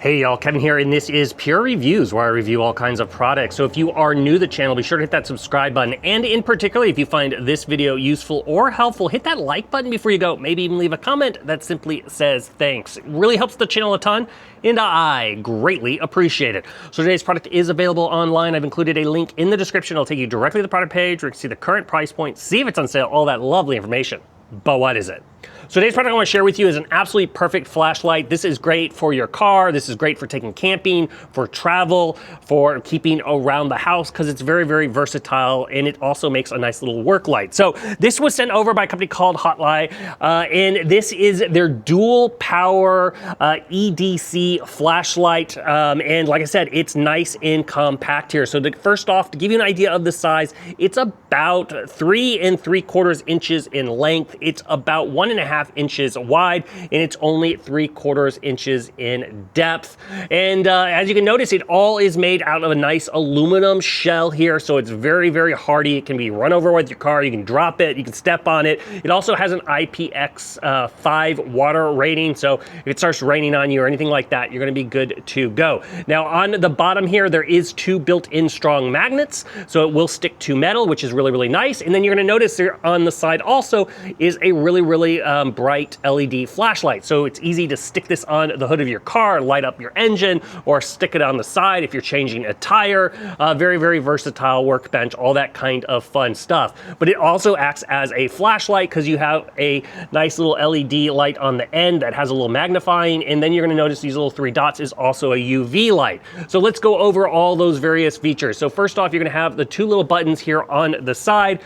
Hey y'all, Kevin here, and this is Pure Reviews, where I review all kinds of products. So if you are new to the channel, be sure to hit that subscribe button, and in particular, if you find this video useful or helpful, hit that like button before you go. Maybe even leave a comment that simply says thanks. It really helps the channel a ton, and I greatly appreciate it. So today's product is available online. I've included a link in the description. It'll take you directly to the product page, where you can see the current price point, see if it's on sale, all that lovely information. But what is it? So today's product I want to share with you is an absolutely perfect flashlight. This is great for your car. This is great for taking camping, for travel, for keeping around the house, because it's very, very versatile, and it also makes a nice little work light. So this was sent over by a company called HOTLIGH, and this is their dual power EDC flashlight. And like I said, it's nice and compact here. So first off, to give you an idea of the size, it's about 3 3/4 inches in length. It's about 1.5 inches wide, and it's only 3/4 inches in depth. And as you can notice, it all is made out of a nice aluminum shell here, so it's very, very hardy. It can be run over with your car. You can drop it, you can step on it. It also has an IPX5 water rating, so if it starts raining on you or anything like that, you're gonna be good to go. Now on the bottom here, there is 2 built-in strong magnets, so it will stick to metal, which is really, really nice. And then you're gonna notice there on the side also is a really, really bright LED flashlight. So it's easy to stick this on the hood of your car, light up your engine, or stick it on the side if you're changing a tire. Very, very versatile workbench, all that kind of fun stuff. But it also acts as a flashlight because you have a nice little LED light on the end that has a little magnifying, and then you're gonna notice these little 3 dots is also a UV light. So let's go over all those various features. So first off, you're gonna have the 2 little buttons here on the side.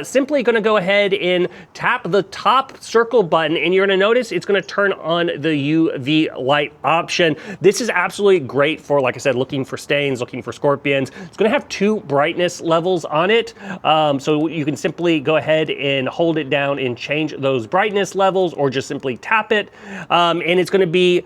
Simply gonna go ahead and tap the top circle button, and you're gonna notice it's gonna turn on the UV light option. This is absolutely great for, like I said, looking for stains, looking for scorpions. It's gonna have 2 brightness levels on it. So you can simply go ahead and hold it down and change those brightness levels, or just simply tap it. And it's gonna be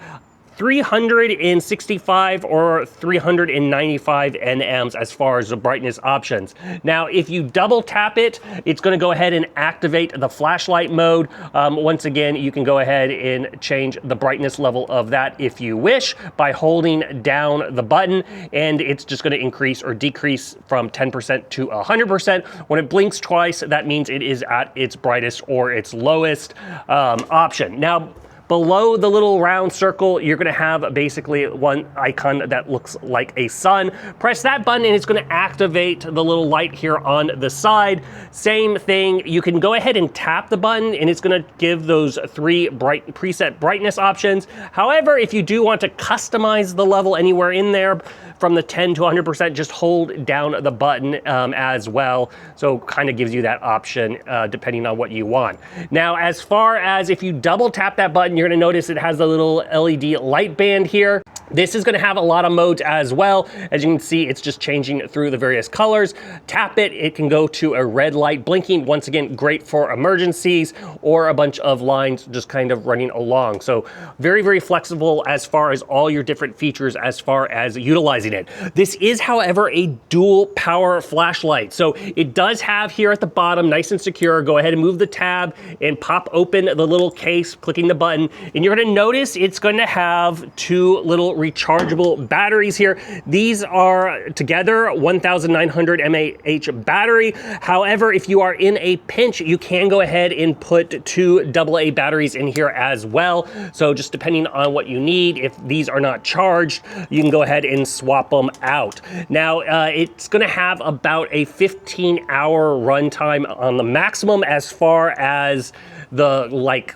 365 or 395 nms as far as the brightness options. Now, if you double tap it, it's gonna go ahead and activate the flashlight mode. Once again, you can go ahead and change the brightness level of that if you wish by holding down the button, and it's just gonna increase or decrease from 10% to 100%. When it blinks twice, that means it is at its brightest or its lowest option. Now, below the little round circle, you're gonna have basically one icon that looks like a sun. Press that button and it's gonna activate the little light here on the side. Same thing, you can go ahead and tap the button and it's gonna give those 3 preset brightness options. However, if you do want to customize the level anywhere in there, from the 10 to 100%, just hold down the button as well. So kind of gives you that option depending on what you want. Now, as far as if you double tap that button, you're gonna notice it has the little LED light band here. This is gonna have a lot of modes as well. As you can see, it's just changing through the various colors. Tap it, it can go to a red light blinking. Once again, great for emergencies or a bunch of lines just kind of running along. So very, very flexible as far as all your different features as far as utilizing it. This is, however, a dual power flashlight. So it does have here at the bottom, nice and secure, go ahead and move the tab and pop open the little case, clicking the button, and you're gonna notice it's gonna have 2 little rechargeable batteries here. These are together 1,900 mAh battery. However, if you are in a pinch, you can go ahead and put 2 AA batteries in here as well. So just depending on what you need, if these are not charged, you can go ahead and swap them out. Now, it's gonna have about a 15-hour runtime on the maximum as far as the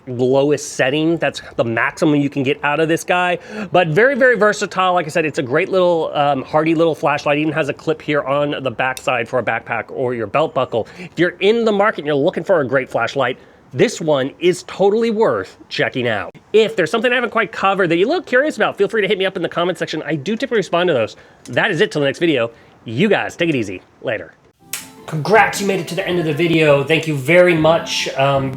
lowest setting. That's the maximum you can get out of this guy. But very, very versatile. Like I said, it's a great little hardy little flashlight. It even has a clip here on the backside for a backpack or your belt buckle. If you're in the market and you're looking for a great flashlight, this one is totally worth checking out. If there's something I haven't quite covered that you look curious about, feel free to hit me up in the comment section. I do typically respond to those. That is it till the next video. You guys take it easy. Later. Congrats, you made it to the end of the video. Thank you very much.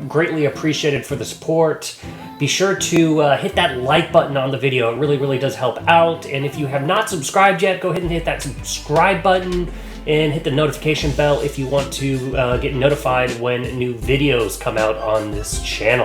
Greatly appreciated for the support. Be sure to hit that like button on the video. It really, really does help out. And if you have not subscribed yet, go ahead and hit that subscribe button and hit the notification bell if you want to get notified when new videos come out on this channel.